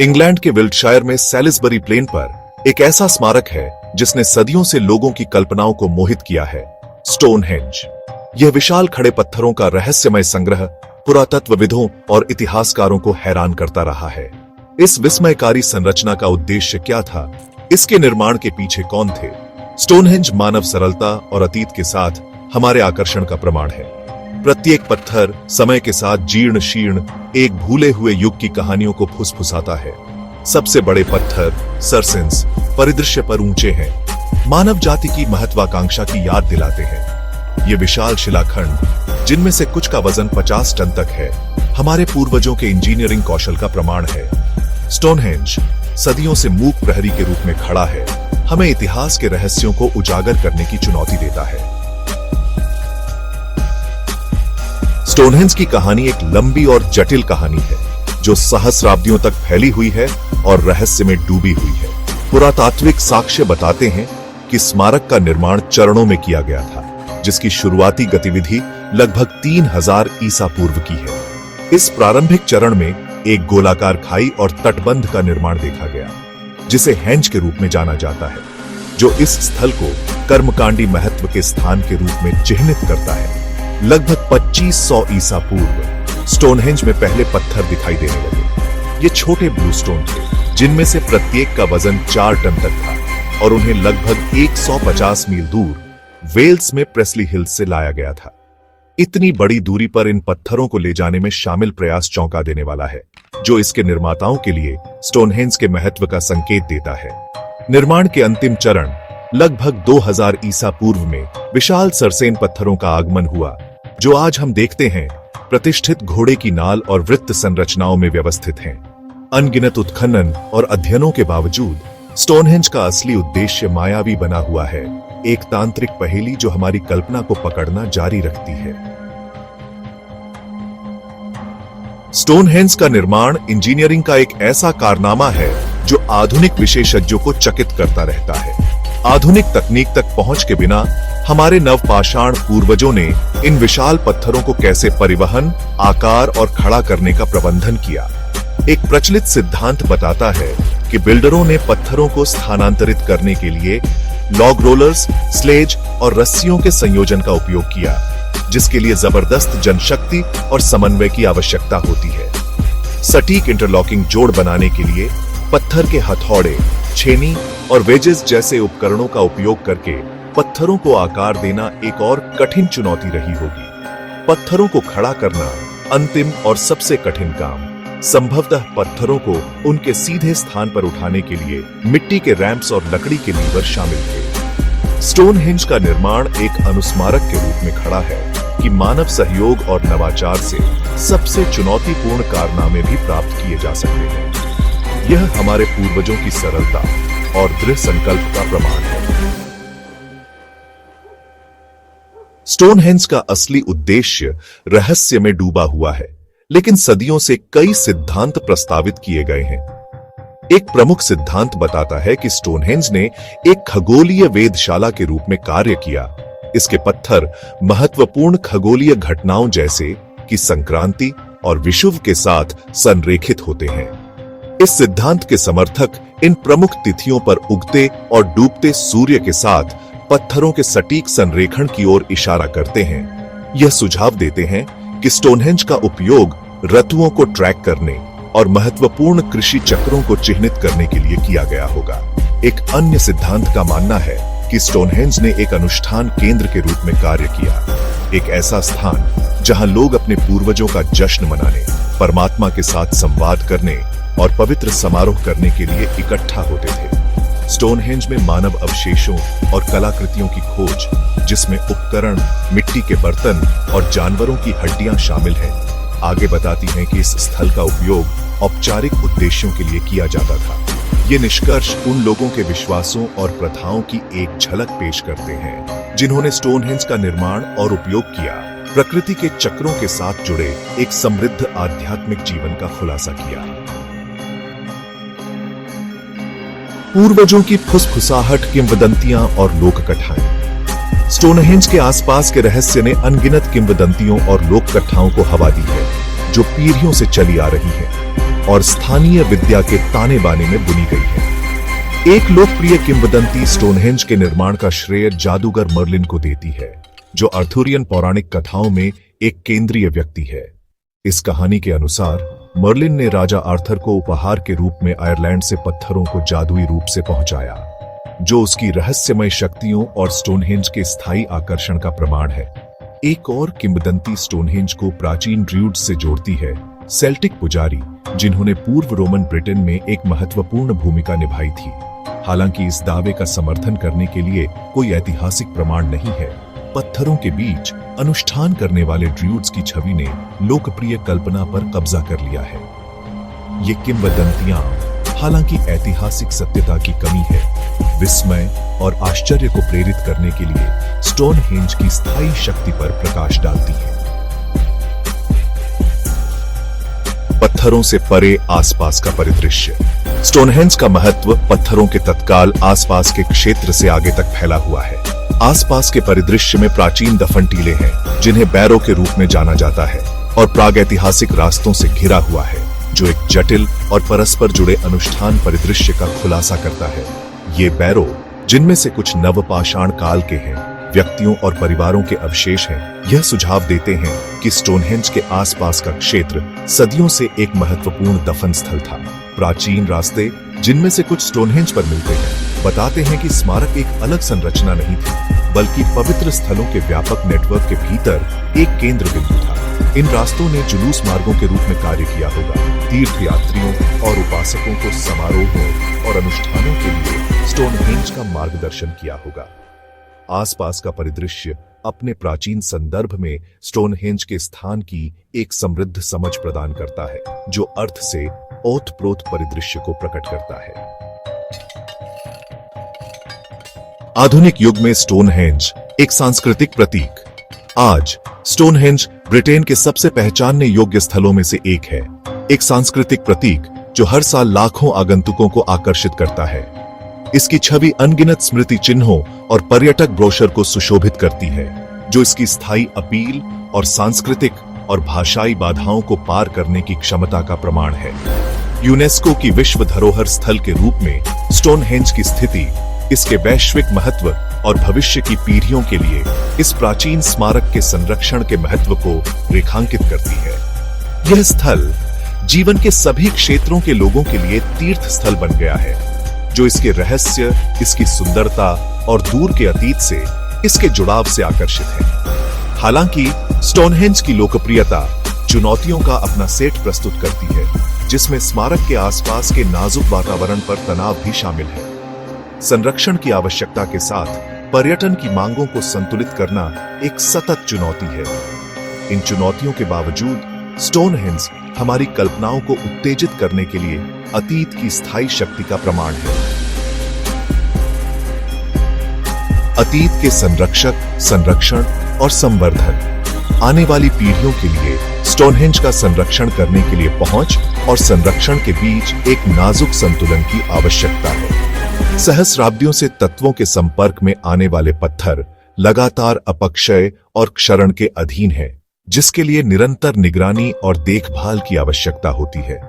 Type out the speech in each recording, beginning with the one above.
England के Wiltshire में Salisbury plane पर एक ऐसा स्मारक है जिसने सदियों से लोगों की कल्पनाओं को मोहित किया है, स्टोनहेंज। यह विशाल खड़े पत्थरों का रहस्यमय संग्रह पुरातत्वविदों और इतिहासकारों को हैरान करता रहा है। इस विस्मयकारी संरचना का उद्देश्य क्या था? इसके निर्माण के पीछे कौन थे? स्टोनहेंज मानव सरलता और अतीत के साथ हमारे आकर्षण का प्रमाण है। प्रत्येक पत्थर समय के साथ जीर्ण शीर्ण एक भूले हुए युग की कहानियों को फुसफुसाता है। सबसे बड़े पत्थर सरसेंस परिदृश्य पर ऊंचे हैं, मानव जाति की महत्वाकांक्षा की याद दिलाते हैं। ये विशाल शिलाखंड, जिनमें से कुछ का वजन 50 टन तक है, हमारे पूर्वजों के इंजीनियरिंग कौशल का प्रमाण है। स्टोनहेंज सदियों से मूक प्रहरी के रूप में खड़ा है, हमें इतिहास के रहस्यों को उजागर करने की चुनौती देता है। स्टोनहेंज की कहानी एक लंबी और जटिल कहानी है, जो सहस्राब्दियों तक फैली हुई है और रहस्य में डूबी हुई है। पुरातात्विक साक्ष्य बताते हैं कि स्मारक का निर्माण चरणों में किया गया था, जिसकी शुरुआती गतिविधि लगभग 3000 ईसा पूर्व की है। इस प्रारंभिक चरण में एक गोलाकार खाई और तटबंध का निर्माण देखा गया, जिसे हेंज के रूप में जाना जाता है, जो इस स्थल को कर्मकांडी महत्व के स्थान के रूप में चिह्नित करता है। लगभग 2500 ईसा पूर्व स्टोनहेंज में पहले पत्थर दिखाई देने लगे। ये छोटे ब्लू स्टोन थे, जिनमें से प्रत्येक का वजन 4 टन तक था और उन्हें लगभग 150 मील दूर वेल्स में प्रेस्ली हिल्स से लाया गया था। इतनी बड़ी दूरी पर इन पत्थरों को ले जाने में शामिल प्रयास चौंका देने वाला है, जो इसके निर्माताओं के लिए स्टोनहेंज के महत्व का संकेत देता है। निर्माण के अंतिम चरण लगभग 2000 ईसा पूर्व में विशाल सरसेन पत्थरों का आगमन हुआ, जो आज हम देखते हैं प्रतिष्ठित घोड़े की नाल और वृत्त संरचनाओं में व्यवस्थित हैं। अनगिनत उत्खनन और अध्ययनों के बावजूद स्टोनहेंज का असली उद्देश्य मायावी बना हुआ है, एक तांत्रिक पहेली जो हमारी कल्पना को पकड़ना जारी रखती है। स्टोनहेंज का निर्माण इंजीनियरिंग का एक ऐसा कारनामा है जो आधुनिक विशेषज्ञों को चकित करता रहता है। आधुनिक तकनीक तक पहुंच के बिना हमारे नवपाषाण पूर्वजों ने इन विशाल पत्थरों को कैसे परिवहन, आकार और खड़ा करने का प्रबंधन किया। एक प्रचलित सिद्धांत बताता है कि बिल्डरों ने पत्थरों को स्थानांतरित करने के लिए लॉग रोलर्स, स्लेज और रस्सियों के संयोजन का उपयोग किया, जिसके लिए जबरदस्त जनशक्ति और समन्वय की आवश्यकता होती है। सटीक इंटरलॉकिंग जोड़ बनाने के लिए पत्थर के हथौड़े, छेनी और वेजेस जैसे उपकरणों का उपयोग करके पत्थरों को आकार देना एक और कठिन चुनौती रही होगी। पत्थरों को खड़ा करना अंतिम और सबसे कठिन काम। संभवतः पत्थरों को उनके सीधे स्थान पर उठाने के लिए मिट्टी के रैंप्स और लकड़ी के लीवर शामिल थे। स्टोनहेंज का निर्माण एक अनुस्मारक के रूप में खड़ा है कि मानव सहयोग और नवाचार से सबसे चुनौतीपूर्ण कारनामे भी प्राप्त किए जा सकते हैं। यह हमारे पूर्वजों की सरलता और दृढ़ संकल्प का प्रमाण है। स्टोनहेंज का असली उद्देश्य रहस्य में डूबा हुआ है, लेकिन सदियों से कई सिद्धांत प्रस्तावित किए गए हैं। एक प्रमुख सिद्धांत बताता है कि स्टोनहेंज ने एक खगोलीय वेधशाला के रूप में कार्य किया। इसके पत्थर महत्वपूर्ण खगोलीय घटनाओं जैसे कि संक्रांति और विषुव के साथ संरेखित होते हैं। इस सिद्धांत के समर्थक इन प्रमुख तिथियों पर उगते और डूबते सूर्य के साथ पत्थरों के सटीक संरेखण की ओर इशारा करते हैं। यह सुझाव देते हैं कि स्टोनहेंज का उपयोग ऋतुओं को ट्रैक करने और महत्वपूर्ण कृषि चक्रों को चिह्नित करने के लिए किया गया होगा। एक अन्य सिद्धांत का मानना है कि स्टोनहेंज ने एक अनुष्ठान केंद्र के रूप में कार्य किया, एक ऐसा स्थान जहां लोग अपने पूर्वजों का जश्न मनाने, परमात्मा के साथ संवाद करने और पवित्र समारोह करने के लिए इकट्ठा होते थे। स्टोनहेंज में मानव अवशेषों और कलाकृतियों की खोज, जिसमें उपकरण, मिट्टी के बर्तन और जानवरों की हड्डियां शामिल हैं, आगे बताती हैं कि इस स्थल का उपयोग औपचारिक उद्देश्यों के लिए किया जाता था। ये निष्कर्ष उन लोगों के विश्वासों और प्रथाओं की एक झलक पेश करते हैं जिन्होंने स्टोनहेंज का निर्माण और उपयोग किया, प्रकृति के चक्रों के साथ जुड़े एक समृद्ध आध्यात्मिक जीवन का खुलासा किया। पूर्वजों की फुसफुसाहट, किंवदंतियां और लोक कथाएं। स्टोनहेंज के आसपास के रहस्य ने अनगिनत किंवदंतियों और लोक कथाओं को हवा दी है, जो पीढ़ियों से चली आ रही है। और स्थानीय विद्या के ताने बाने में बुनी गई है। एक लोकप्रिय किंवदंती स्टोनहेंज के निर्माण का श्रेय जादूगर मर्लिन को देती है, जो अर्थुरियन पौराणिक कथाओं में एक केंद्रीय व्यक्ति है। इस कहानी के अनुसार मर्लिन ने राजा आर्थर को उपहार के रूप में आयरलैंड से पत्थरों को जादुई रूप से पहुंचाया, जो उसकी रहस्यमय शक्तियों और स्टोनहेंज के स्थायी आकर्षण का प्रमाण है। एक और किंवदंती स्टोनहेंज को प्राचीन ड्रूइड्स से जोड़ती है, सेल्टिक पुजारी, जिन्होंने पूर्व रोमन ब्रिटेन में एक महत्वपूर्ण भूमिका निभाई थी। हालांकि इस दावे का समर्थन करने के लिए कोई ऐतिहासिक प्रमाण नहीं है। पत्थरों के बीच अनुष्ठान करने वाले ड्रूइड्स की छवि ने लोकप्रिय कल्पना पर कब्जा कर लिया है। ये किंवदंतियां, हालांकि ऐतिहासिक सत्यता की कमी है, विस्मय और आश्चर्य को प्रेरित करने के लिए स्टोनहेंज की स्थायी शक्ति पर प्रकाश डालती हैं। पत्थरों से परे आसपास का परिदृश्य। स्टोनहेंज का महत्व पत्थरों के तत्काल आसपास के क्षेत्र से आगे तक फैला हुआ है। आसपास के परिदृश्य में प्राचीन दफन टीले हैं, जिन्हें बैरो के रूप में जाना जाता है, और प्रागैतिहासिक रास्तों से घिरा हुआ है, जो एक जटिल और परस्पर जुड़े अनुष्ठान परिदृश्य का खुलासा करता है। ये बैरो, जिनमें से कुछ नवपाषाण काल के हैं, व्यक्तियों और परिवारों के अवशेष हैं, यह सुझाव देते हैं कि स्टोनहेंज के आसपास का क्षेत्र सदियों से एक महत्वपूर्ण दफन स्थल था। प्राचीन रास्ते, जिनमें से कुछ स्टोनहेंज पर मिलते हैं, बताते हैं कि स्मारक एक अलग संरचना नहीं थी, बल्कि पवित्र स्थलों के व्यापक नेटवर्क के भीतर एक केंद्र बिंदु था। इन रास्तों ने जुलूस मार्गों के रूप में कार्य किया होगा, तीर्थयात्रियों और उपासकों को समारोहों और अनुष्ठानों के लिए स्टोनहेंज का मार्गदर्शन किया होगा। आसपास का परिदृश्य अपने प्राचीन संदर्भ में स्टोनहेंज के स्थान की एक समृद्ध समझ प्रदान करता है, जो अर्थ से ओतप्रोत परिदृश्य को प्रकट करता है। आधुनिक युग में स्टोनहेंज एक सांस्कृतिक प्रतीक। आज स्टोनहेंज ब्रिटेन के सबसे पहचानने योग्य स्थलों में से एक है, एक सांस्कृतिक प्रतीक जो हर साल लाखों आगंतुकों को आकर्षित करता है। इसकी छवि अनगिनत स्मृति चिन्हों और पर्यटक ब्रोशर को सुशोभित करती है, जो इसकी स्थायी अपील और सांस्कृतिक और भाषाई बाधाओं को पार करने की क्षमता का प्रमाण है। यूनेस्को की विश्व धरोहर स्थल के रूप में स्टोनहेंज की स्थिति इसके वैश्विक महत्व और भविष्य की पीढ़ियों के लिए इस प्राचीन स्मारक के संरक्षण के महत्व को रेखांकित करती है। यह स्थल जीवन के सभी क्षेत्रों के लोगों के लिए तीर्थ स्थल बन गया है, जो इसके रहस्य, इसकी सुंदरता और दूर के अतीत से इसके जुड़ाव से आकर्षित है। हालांकि स्टोनहेंज की लोकप्रियता चुनौतियों का अपना सेट प्रस्तुत करती है, जिसमें स्मारक के आसपास के नाजुक वातावरण पर तनाव भी शामिल है। संरक्षण की आवश्यकता के साथ पर्यटन की मांगों को संतुलित करना एक सतत चुनौती है। इन चुनौतियों के बावजूद स्टोनहेंज हमारी कल्पनाओं को उत्तेजित करने के लिए अतीत की स्थायी शक्ति का प्रमाण है। अतीत के संरक्षक, संरक्षण और संवर्धन। आने वाली पीढ़ियों के लिए स्टोनहेंज का संरक्षण करने के लिए पहुंच और संरक्षण के बीच एक नाजुक संतुलन की आवश्यकता है। सहस्राब्दियों से तत्वों के संपर्क में आने वाले पत्थर लगातार अपक्षय और क्षरण के अधीन हैं, जिसके लिए निरंतर निगरानी और देखभाल की आवश्यकता होती है।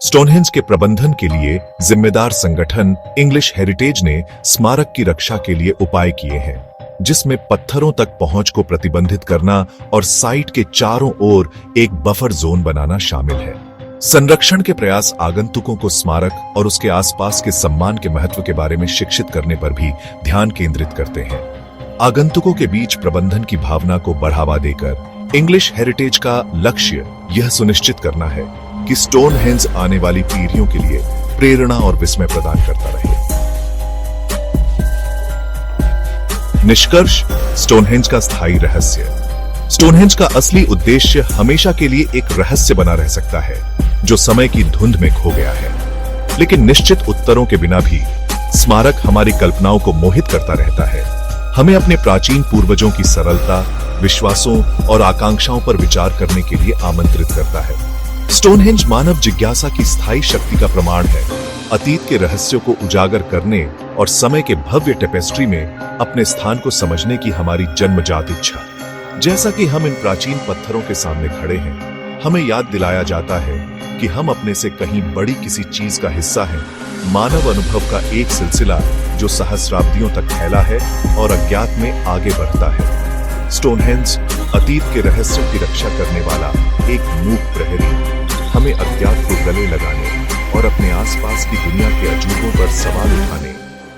स्टोनहेंज के प्रबंधन के लिए जिम्मेदार संगठन इंग्लिश हेरिटेज ने स्मारक की रक्षा के लिए उपाय किए हैं, जिसमें पत्थरों तक पहुंच को प्रतिबंधित करना और साइट के चारों ओर एक बफर जोन बनाना शामिल है। संरक्षण के प्रयास आगंतुकों को स्मारक और उसके आसपास के सम्मान के महत्व के बारे में शिक्षित करने पर भी ध्यान केंद्रित करते हैं। आगंतुकों के बीच प्रबंधन की भावना को बढ़ावा देकर इंग्लिश हेरिटेज का लक्ष्य यह सुनिश्चित करना है कि स्टोनहेंज आने वाली पीढ़ियों के लिए प्रेरणा और विस्मय प्रदान करता रहे। निष्कर्ष, स्टोनहेंज का स्थायी रहस्य। स्टोनहेंज का असली उद्देश्य हमेशा के लिए एक रहस्य बना रह सकता है, जो समय की धुंध में खो गया है। लेकिन निश्चित उत्तरों के बिना भी स्मारक हमारी कल्पनाओं को मोहित करता रहता है, हमें अपने प्राचीन पूर्वजों की सरलता, विश्वासों और आकांक्षाओं पर विचार करने के लिए आमंत्रित करता है। स्टोनहेंज मानव जिज्ञासा की स्थायी शक्ति का प्रमाण है, अतीत के रहस्यों को उजागर करने और समय के भव्य टेपेस्ट्री में अपने स्थान को समझने की हमारी जन्मजात इच्छा। जैसा कि हम इन प्राचीन पत्थरों के सामने खड़े हैं, हमें याद दिलाया जाता है कि हम अपने से कहीं बड़ी किसी चीज का हिस्सा हैं, मानव अनुभव का एक सिलसिला जो सहस्राब्दियों तक फैला है और अज्ञात में आगे बढ़ता है। स्टोनहेंज अतीत के रहस्यों की रक्षा करने वाला एक मूक प्रहरी, हमें अज्ञात को गले लगाने और अपने आसपास की दुनिया के अजूबों पर सवाल उठाने,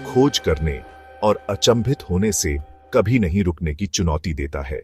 खोज करने और अचंभित होने से कभी नहीं रुकने की चुनौती देता है।